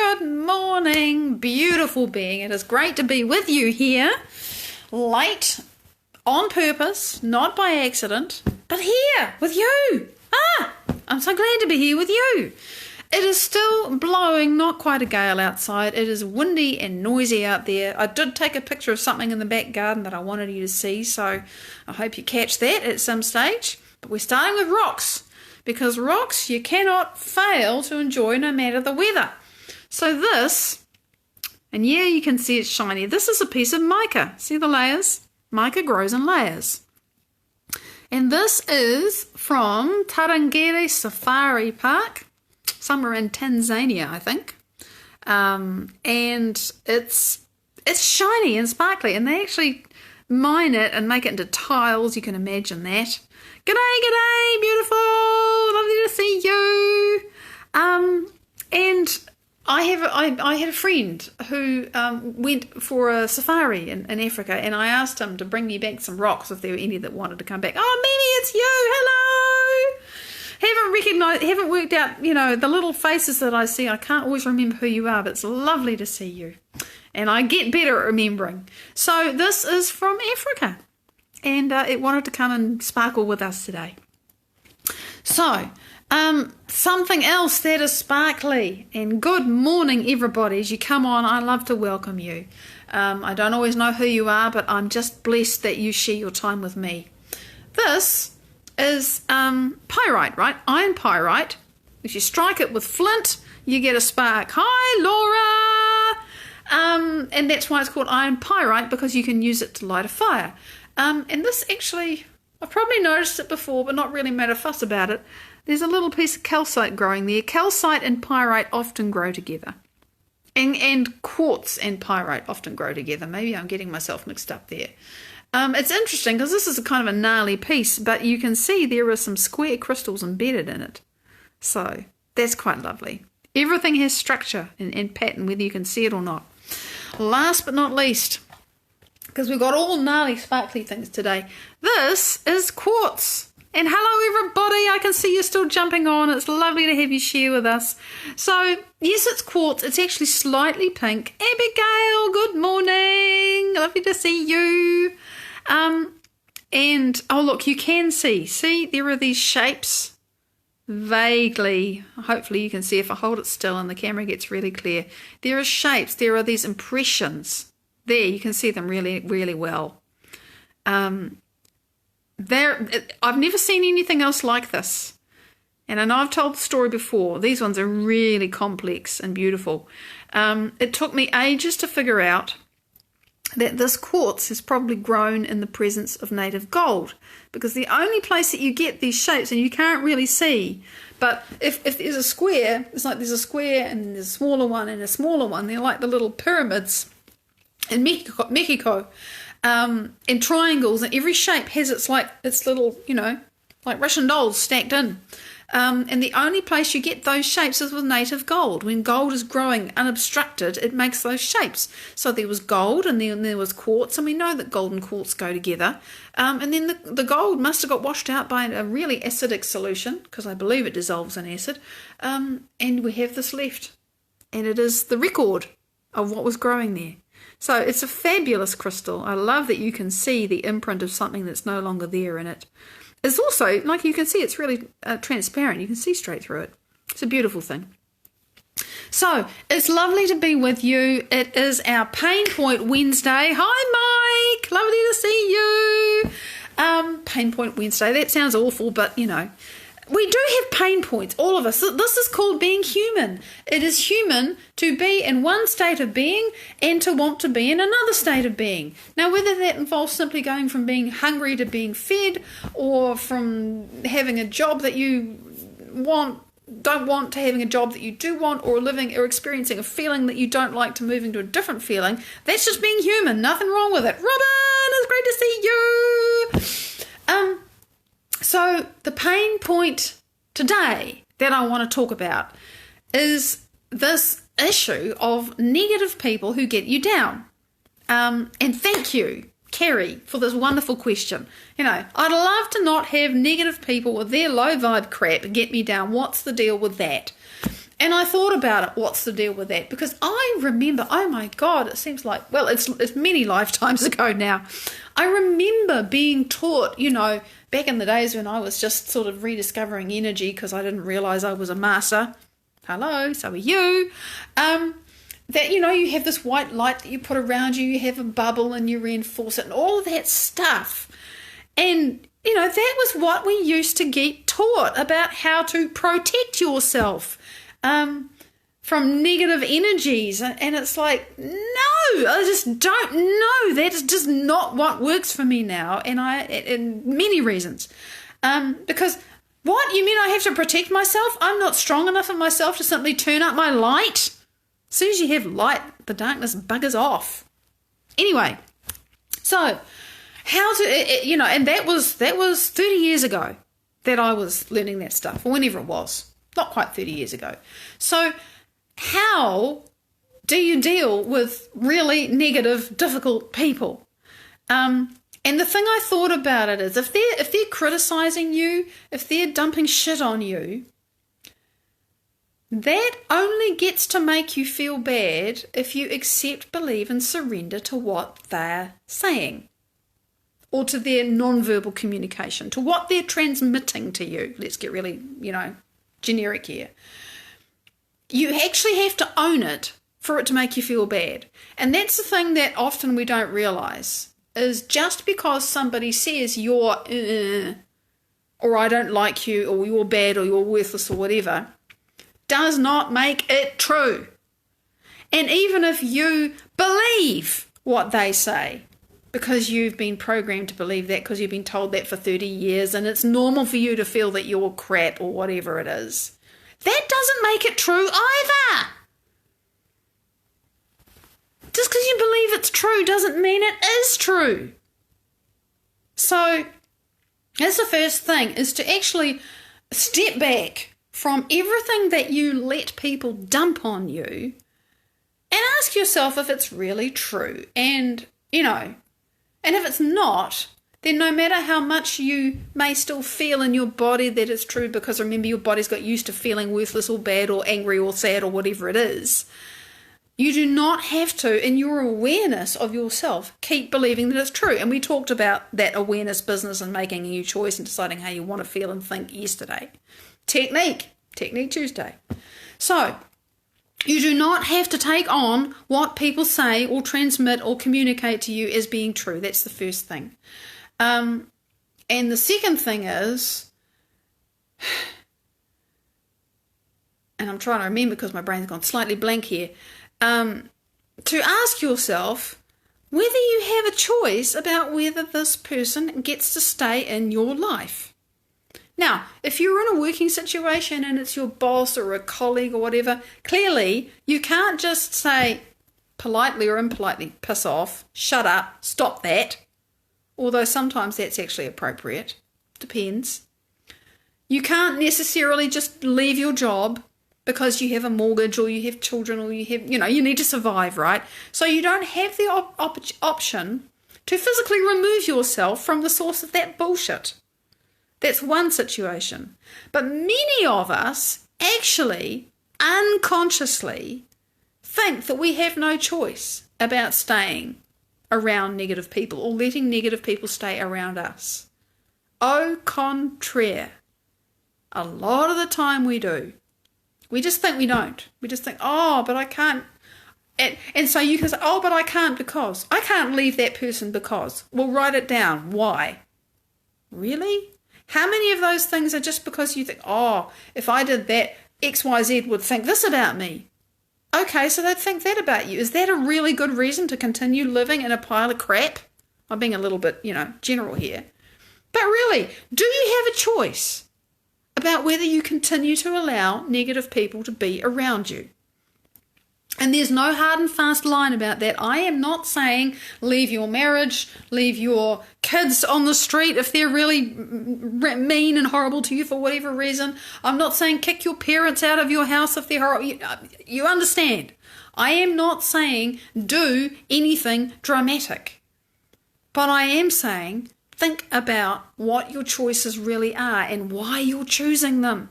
Good morning, beautiful being. It is great to be with you here, late, on purpose, not by accident, but here with you. I'm so glad to be here with you. It is still blowing, not quite a gale outside. It is windy and noisy out there. I did take a picture of something in the back garden that I wanted you to see, so I hope you catch that at some stage. But we're starting with rocks, because rocks you cannot fail to enjoy no matter the weather. So this, and yeah, you can see it's shiny. This is a piece of mica. See the layers? Mica grows in layers. And this is from Tarangire Safari Park, somewhere in Tanzania, I think. And it's shiny and sparkly, and they actually mine it and make it into tiles. You can imagine that. G'day, beautiful. Lovely to see you. And I had a friend who went for a safari in Africa, and I asked him to bring me back some rocks if there were any that wanted to come back. Oh, Mimi, it's you. Hello. Haven't worked out, the little faces that I see. I can't always remember who you are, but it's lovely to see you. And I get better at remembering. So this is from Africa, and it wanted to come and sparkle with us today. So, something else that is sparkly, and good morning everybody as you come on. I love to welcome you. I don't always know who you are, but I'm just blessed that you share your time with me. This is pyrite, right? Iron pyrite. If you strike it with flint, you get a spark. Hi, Laura! And that's why it's called iron pyrite, because you can use it to light a fire. And this actually, I've probably noticed it before, but not really made a fuss about it. There's a little piece of calcite growing there. Calcite and pyrite often grow together. And quartz and pyrite often grow together. Maybe I'm getting myself mixed up there. It's interesting because this is a kind of a gnarly piece, but you can see there are some square crystals embedded in it. So that's quite lovely. Everything has structure and pattern, whether you can see it or not. Last but not least, because we've got all gnarly, sparkly things today, this is quartz. And hello everybody, I can see you're still jumping on. It's lovely to have you share with us. So yes, it's quartz. It's actually slightly pink. Abigail, good morning. Lovely to see you. And oh look, you can see there are these shapes vaguely. Hopefully you can see if I hold it still and the camera gets really clear. There are shapes, there are these impressions. There, you can see them really, really well. I've never seen anything else like this. And I know I've told the story before. These ones are really complex and beautiful. It took me ages to figure out that this quartz has probably grown in the presence of native gold, because the only place that you get these shapes, and you can't really see, but if there's a square, it's like there's a square and there's a smaller one and a smaller one. They're like the little pyramids in Mexico. And triangles, and every shape has its little, like Russian dolls stacked in. And the only place you get those shapes is with native gold. When gold is growing unobstructed, it makes those shapes. So there was gold, and then there was quartz, and we know that gold and quartz go together. And then the gold must have got washed out by a really acidic solution, because I believe it dissolves in acid. And we have this left. And it is the record of what was growing there. So it's a fabulous crystal. I love that you can see the imprint of something that's no longer there in it. It's also, like you can see, it's really transparent. You can see straight through it. It's a beautiful thing. So it's lovely to be with you. It is our Pain Point Wednesday. Hi, Mike. Lovely to see you. Pain Point Wednesday. That sounds awful, but, we do have pain points, all of us. This is called being human. It is human to be in one state of being and to want to be in another state of being. Now, whether that involves simply going from being hungry to being fed, or from having a job that you don't want to having a job that you do want, or living or experiencing a feeling that you don't like to moving to a different feeling, that's just being human. Nothing wrong with it. Robin, it's great to see you. So the pain point today that I want to talk about is this issue of negative people who get you down. And thank you, Kerry, for this wonderful question. I'd love to not have negative people with their low vibe crap get me down. What's the deal with that? And I thought about it, what's the deal with that? Because I remember, oh my God, it seems like, well, it's many lifetimes ago now. I remember being taught, back in the days when I was just sort of rediscovering energy because I didn't realise I was a master. Hello, so are you. That, you have this white light that you put around you, you have a bubble and you reinforce it and all of that stuff. And, that was what we used to get taught about how to protect yourself from negative energies. And it's like, no, I just don't know. That's just not what works for me now. And many reasons. Because what? You mean I have to protect myself? I'm not strong enough in myself to simply turn up my light? As soon as you have light, the darkness buggers off. Anyway, so how to, and that was 30 years ago that I was learning that stuff, or whenever it was. Not quite 30 years ago. So how do you deal with really negative, difficult people? And the thing I thought about it is if they're criticizing you, if they're dumping shit on you, that only gets to make you feel bad if you accept, believe, and surrender to what they're saying, or to their non-verbal communication, to what they're transmitting to you. Let's get really, generic here. You actually have to own it for it to make you feel bad. And that's the thing that often we don't realise, is just because somebody says you're or I don't like you, or you're bad, or you're worthless, or whatever, does not make it true. And even if you believe what they say, because you've been programmed to believe that, because you've been told that for 30 years, and it's normal for you to feel that you're crap or whatever it is, that doesn't make it true either. Just because you believe it's true doesn't mean it is true. So that's the first thing, is to actually step back from everything that you let people dump on you and ask yourself if it's really true. And, and if it's not, then no matter how much you may still feel in your body that it's true, because remember, your body's got used to feeling worthless or bad or angry or sad or whatever it is, you do not have to, in your awareness of yourself, keep believing that it's true. And we talked about that awareness business and making a new choice and deciding how you want to feel and think yesterday. Technique Tuesday. So you do not have to take on what people say or transmit or communicate to you as being true. That's the first thing. And the second thing is, and I'm trying to remember because my brain's gone slightly blank here, to ask yourself whether you have a choice about whether this person gets to stay in your life. Now, if you're in a working situation and it's your boss or a colleague or whatever, clearly you can't just say politely or impolitely, piss off, shut up, stop that. Although sometimes that's actually appropriate. Depends. You can't necessarily just leave your job because you have a mortgage or you have children or you have, you need to survive, right? So you don't have the option to physically remove yourself from the source of that bullshit. That's one situation. But many of us actually unconsciously think that we have no choice about staying around negative people or letting negative people stay around us. Au contraire. A lot of the time we do. We just think we don't. We just think, but I can't. And so you can say, but I can't because. I can't leave that person because. Well, write it down. Why? Really? How many of those things are just because you think, if I did that, XYZ would think this about me? Okay, so they'd think that about you. Is that a really good reason to continue living in a pile of crap? I'm being a little bit, general here. But really, do you have a choice about whether you continue to allow negative people to be around you? And there's no hard and fast line about that. I am not saying leave your marriage, leave your kids on the street if they're really mean and horrible to you for whatever reason. I'm not saying kick your parents out of your house if they're horrible. You understand. I am not saying do anything dramatic. But I am saying think about what your choices really are and why you're choosing them.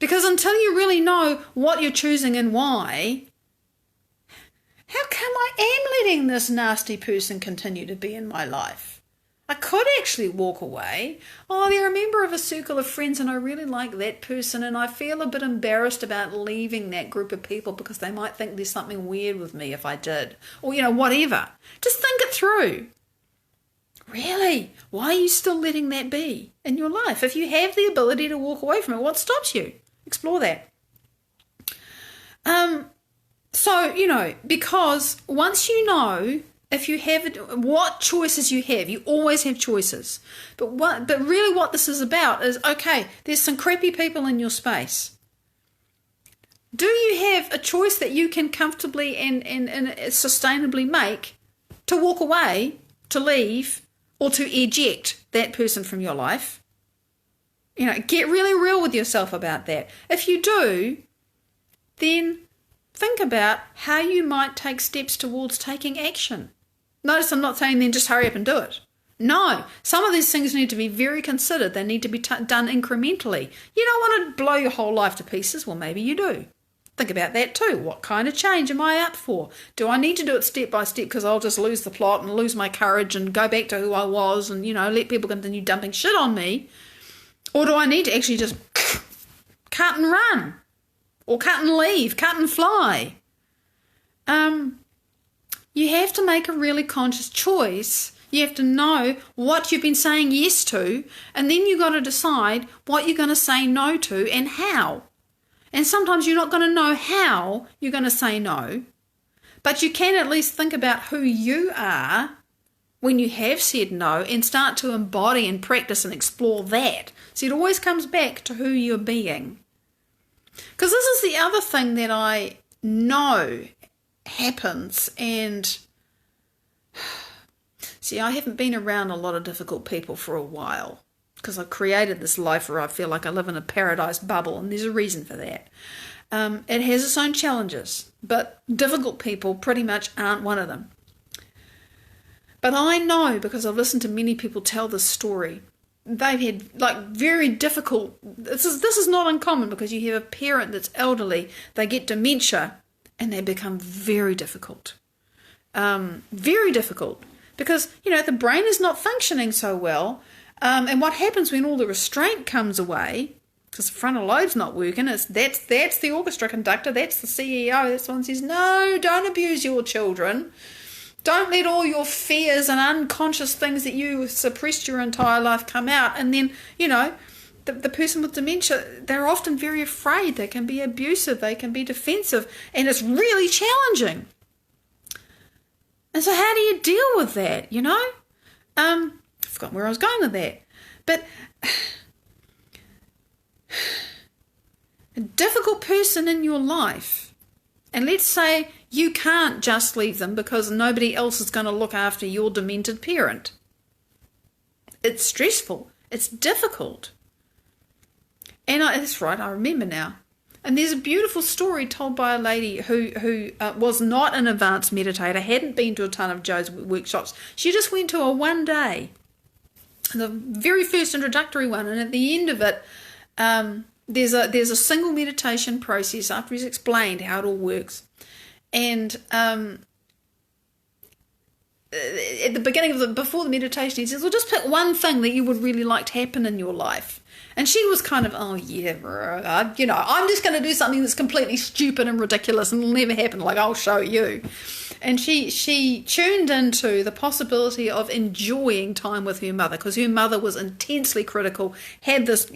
Because until you really know what you're choosing and why, how come I am letting this nasty person continue to be in my life? I could actually walk away. Oh, they're a member of a circle of friends and I really like that person and I feel a bit embarrassed about leaving that group of people because they might think there's something weird with me if I did. Or, whatever. Just think it through. Really? Why are you still letting that be in your life? If you have the ability to walk away from it, what stops you? Explore that. So, because once you know if you have what choices you have, you always have choices. But really what this is about is, okay, there's some crappy people in your space. Do you have a choice that you can comfortably and sustainably make to walk away, to leave, or to eject that person from your life? Get really real with yourself about that. If you do, then think about how you might take steps towards taking action. Notice I'm not saying then just hurry up and do it. No, some of these things need to be very considered. They need to be done incrementally. You don't want to blow your whole life to pieces. Well, maybe you do. Think about that too. What kind of change am I up for? Do I need to do it step by step because I'll just lose the plot and lose my courage and go back to who I was and, let people continue dumping shit on me? Or do I need to actually just cut and run? Or cut and leave, cut and fly? You have to make a really conscious choice. You have to know what you've been saying yes to, and then you've got to decide what you're going to say no to and how. And sometimes you're not going to know how you're going to say no, but you can at least think about who you are when you have said no and start to embody and practice and explore that. So it always comes back to who you're being. Because this is the other thing that I know happens, and see, I haven't been around a lot of difficult people for a while because I've created this life where I feel like I live in a paradise bubble, and there's a reason for that. It has its own challenges, but difficult people pretty much aren't one of them. But I know, because I've listened to many people tell this story, they've had very difficult, this is not uncommon, because you have a parent that's elderly, they get dementia and they become very difficult. Very difficult because, the brain is not functioning so well. And what happens when all the restraint comes away, because the frontal lobe's not working, that's the orchestra conductor, that's the CEO, that's the one who says, no, don't abuse your children. Don't let all your fears and unconscious things that you suppressed your entire life come out. And then, the person with dementia, they're often very afraid. They can be abusive. They can be defensive. And it's really challenging. And so how do you deal with that, I forgot where I was going with that. But a difficult person in your life, and let's say you can't just leave them because nobody else is going to look after your demented parent. It's stressful. It's difficult. And that's right, I remember now. And there's a beautiful story told by a lady who was not an advanced meditator, hadn't been to a ton of Joe's workshops. She just went to a one day, the very first introductory one, and at the end of it, there's a single meditation process after he's explained how it all works. And at the beginning before the meditation, he says, well, just pick one thing that you would really like to happen in your life. And she was kind of, oh yeah, bro, I'm just going to do something that's completely stupid and ridiculous and will never happen. Like, I'll show you. And she tuned into the possibility of enjoying time with her mother, because her mother was intensely critical, had this,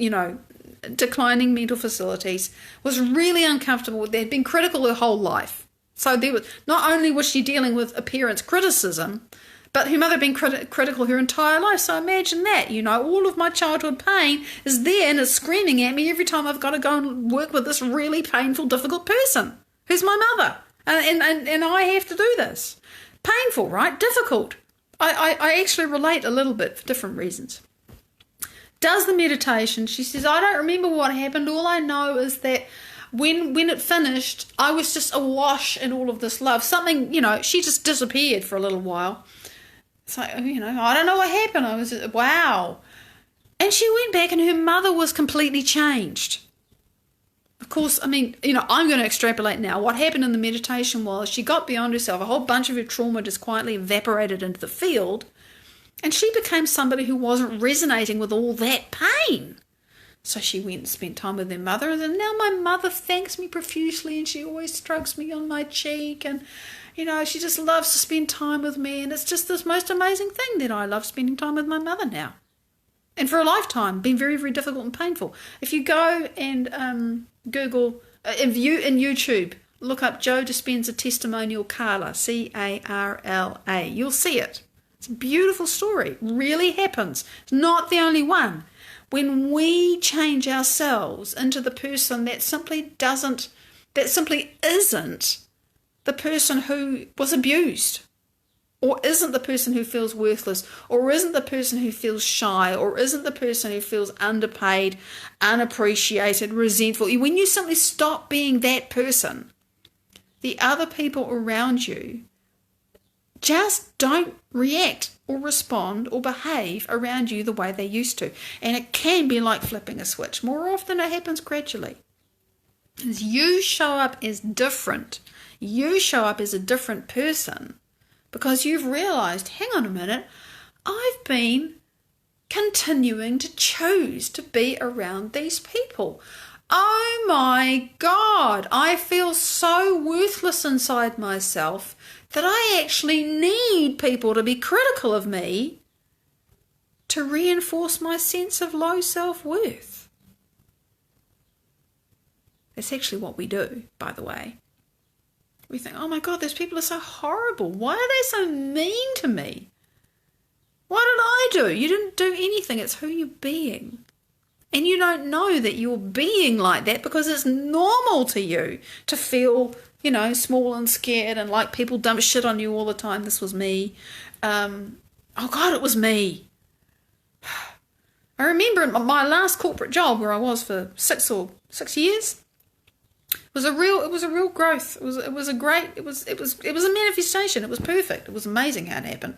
declining mental facilities, was really uncomfortable. They'd been critical her whole life. So there was, not only was she dealing with a parent's criticism, but her mother had been critical her entire life. So imagine that, all of my childhood pain is there and is screaming at me every time I've got to go and work with this really painful, difficult person who's my mother. And I have to do this. Painful, right? Difficult. I actually relate a little bit for different reasons. Does the meditation. She says, I don't remember what happened. All I know is that when it finished, I was just awash in all of this love. Something, she just disappeared for a little while. It's like, I don't know what happened. I was, wow. And she went back and her mother was completely changed. Of course, I mean, I'm going to extrapolate now. What happened in the meditation was she got beyond herself. A whole bunch of her trauma just quietly evaporated into the field, and she became somebody who wasn't resonating with all that pain. So she went and spent time with her mother, and then now my mother thanks me profusely, and she always strokes me on my cheek, and she just loves to spend time with me, and it's just this most amazing thing that I love spending time with my mother now. And for a lifetime, been very, very difficult and painful. If you go and Google, in YouTube, look up Joe Dispenza Testimonial Carla, Carla, you'll see it. It's a beautiful story. It really happens. It's not the only one. When we change ourselves into the person that simply isn't the person who was abused, or isn't the person who feels worthless, or isn't the person who feels shy, or isn't the person who feels underpaid, unappreciated, resentful. When you simply stop being that person, the other people around you just don't react or respond or behave around you the way they used to. And it can be like flipping a switch. More often it happens gradually. As you show up as different, you show up as a different person because you've realized, hang on a minute, I've been continuing to choose to be around these people. Oh my God, I feel so worthless inside myself that I actually need people to be critical of me to reinforce my sense of low self-worth. That's actually what we do, by the way. We think, oh my God, those people are so horrible. Why are they so mean to me? What did I do? You didn't do anything. It's who you're being. And you don't know that you're being like that because it's normal to you to feel, small and scared and like people dump shit on you all the time. This was me. Oh God, it was me. I remember my last corporate job where I was for 6 years. It was a real growth. It was a manifestation. It was perfect. It was amazing how it happened.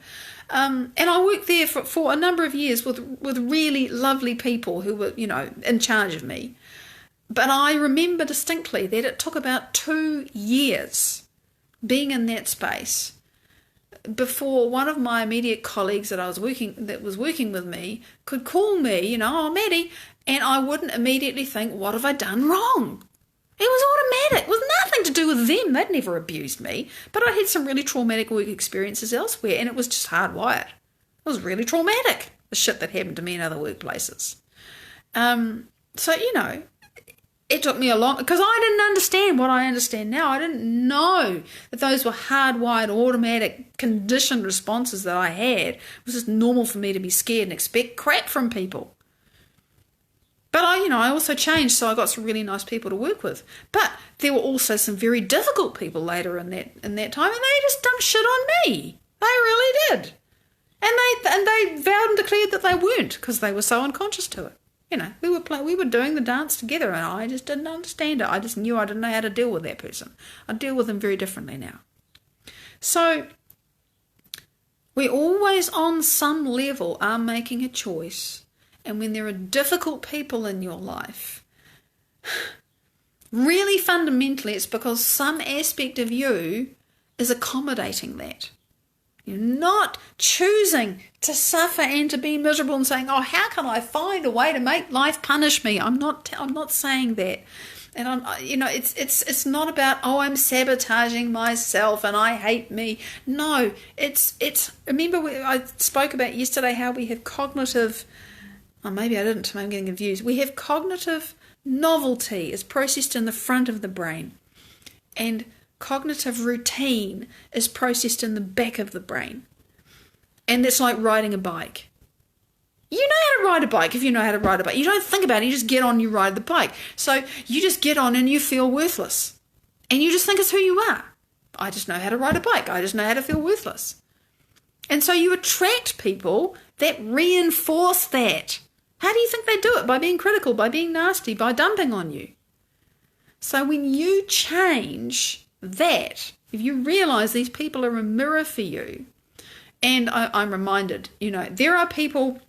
And I worked there for a number of years with really lovely people who were, in charge of me. But I remember distinctly that it took about 2 years being in that space before one of my immediate colleagues that was working with me could call me, oh, Maddie, and I wouldn't immediately think, what have I done wrong? It was automatic. It was nothing to do with them. They'd never abused me. But I had some really traumatic work experiences elsewhere, and it was just hardwired. It was really traumatic, the shit that happened to me in other workplaces. So, it took me a long... Because I didn't understand what I understand now. I didn't know that those were hardwired, automatic, conditioned responses that I had. It was just normal for me to be scared and expect crap from people. But I also changed, so I got some really nice people to work with. But there were also some very difficult people later in that time, and they just dumped shit on me. They really did. And they vowed and declared that they weren't because they were so unconscious to it. We were doing the dance together, and I just didn't understand it. I just knew I didn't know how to deal with that person. I deal with them very differently now. So we always, on some level, are making a choice. And when there are difficult people in your life, really fundamentally, it's because some aspect of you is accommodating that. You're not choosing to suffer and to be miserable and saying, oh, how can I find a way to make life punish me? I'm not saying that. And it's not about, oh, I'm sabotaging myself and I hate me. No, it's remember I spoke about yesterday how we have cognitive... Oh, maybe I didn't. I'm getting confused. We have cognitive novelty is processed in the front of the brain, and cognitive routine is processed in the back of the brain. And it's like riding a bike. You know how to ride a bike if you know how to ride a bike. You don't think about it. You just get on, you ride the bike. So you just get on and you feel worthless. And you just think it's who you are. I just know how to ride a bike. I just know how to feel worthless. And so you attract people that reinforce that. How do you think they do it? By being critical, by being nasty, by dumping on you. So when you change that, if you realize these people are a mirror for you, and I'm reminded, there are people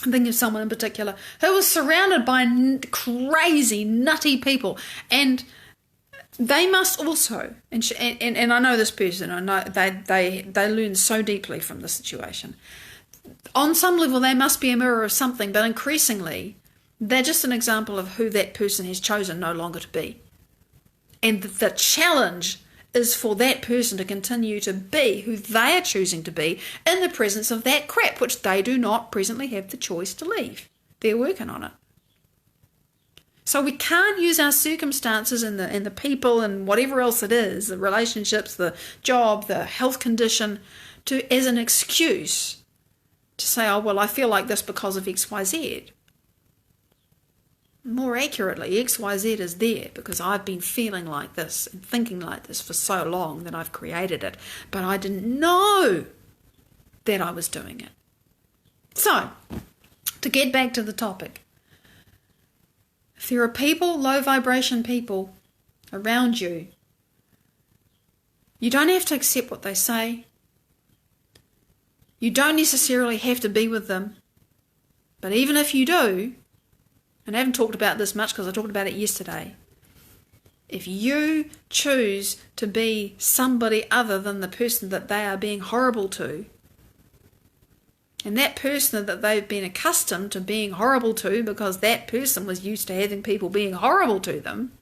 I'm thinking of someone in particular who was surrounded by crazy, nutty people, and they must also, and I know this person, I know they learn so deeply from the situation. On some level, they must be a mirror of something, but increasingly, they're just an example of who that person has chosen no longer to be. And the challenge is for that person to continue to be who they are choosing to be in the presence of that crap, which they do not presently have the choice to leave. They're working on it. So we can't use our circumstances and the people and whatever else it is, the relationships, the job, the health condition, as an excuse to say, oh, well, I feel like this because of X, Y, Z. More accurately, XYZ is there because I've been feeling like this and thinking like this for so long that I've created it, but I didn't know that I was doing it. So, to get back to the topic, if there are people, low vibration people around you, you don't have to accept what they say. You don't necessarily have to be with them, but even if you do, and I haven't talked about this much because I talked about it yesterday. If you choose to be somebody other than the person that they are being horrible to, and that person that they've been accustomed to being horrible to because that person was used to having people being horrible to them,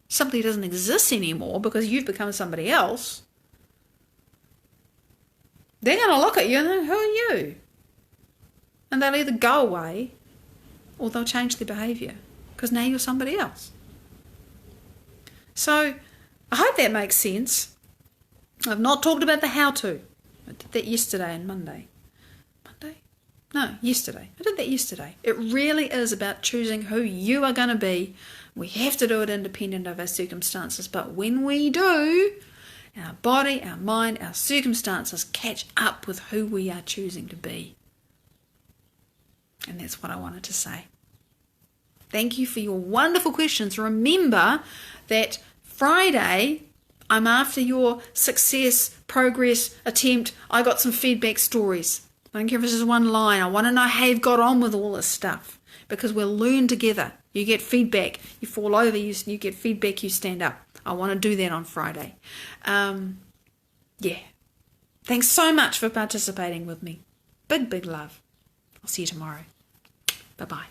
simply doesn't exist anymore because you've become somebody else, they're going to look at you and think, who are you? And they'll either go away or they'll change their behaviour because now you're somebody else. So I hope that makes sense. I've not talked about the how-to. I did that yesterday and Monday. Yesterday. I did that yesterday. It really is about choosing who you are going to be. We have to do it independent of our circumstances, but when we do, our body, our mind, our circumstances catch up with who we are choosing to be. And that's what I wanted to say. Thank you for your wonderful questions. Remember that Friday, I'm after your success, progress, attempt. I got some feedback stories. I don't care if this is one line. I want to know how you've got on with all this stuff because we'll learn together. You get feedback. You fall over, you get feedback, you stand up. I want to do that on Friday. Thanks so much for participating with me. Big, big love. I'll see you tomorrow. Bye-bye.